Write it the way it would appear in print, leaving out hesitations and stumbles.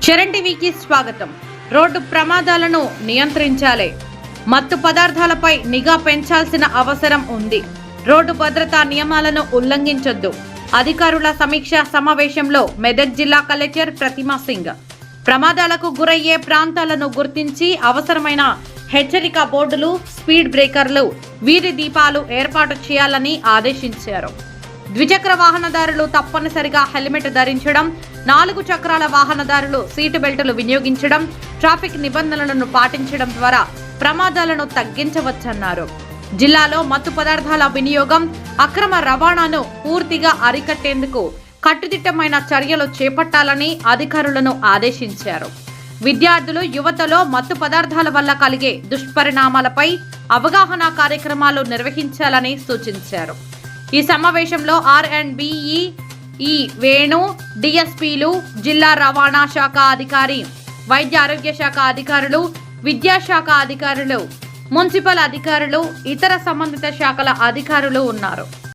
చరణ్ టీవీకి స్వాగతం. రోడ్డు ప్రమాదాలను నియంత్రించాలి. మత్తు పదార్థాలపై నిఘా పెంచాల్సిన అవసరం ఉంది. రోడ్డు భద్రతా నియమాలను ఉల్లంఘించొద్దు. అధికారుల సమీక్షా సమావేశంలో మెదక్ జిల్లా కలెక్టర్ ప్రతిమా సింగ్ ప్రమాదాలకు గురయ్యే ప్రాంతాలను గుర్తించి అవసరమైన హెచ్చరిక బోర్డులు, స్పీడ్ బ్రేకర్లు, వీధి దీపాలు ఏర్పాటు చేయాలని ఆదేశించారు. ద్విచక్ర వాహనదారులు తప్పనిసరిగా హెల్మెట్ ధరించడం, 4 చక్రాల వాహనదారులు సీటు బెల్టులు వినియోగించడం, ట్రాఫిక్ నిబంధనలను పాటించడం ద్వారా ప్రమాదాలను తగ్గించవచ్చన్నారు. జిల్లాలో మత్తు పదార్థాల వినియోగం, అక్రమ రవాణాను పూర్తిగా అరికట్టేందుకు కట్టుదిట్టమైన చర్యలు చేపట్టాలని అధికారులను ఆదేశించారు. విద్యార్థులు, యువతలో మత్తు పదార్థాల వల్ల కలిగే దుష్పరిణామాలపై అవగాహన కార్యక్రమాలు నిర్వహించాలని సూచించారు. ఈ సమావేశంలో R&BE వేణు, DSPలు, జిల్లా రవాణా శాఖ అధికారి, వైద్య ఆరోగ్య శాఖ అధికారులు, విద్యాశాఖ అధికారులు, మున్సిపల్ అధికారులు, ఇతర సంబంధిత శాఖల అధికారులు ఉన్నారు.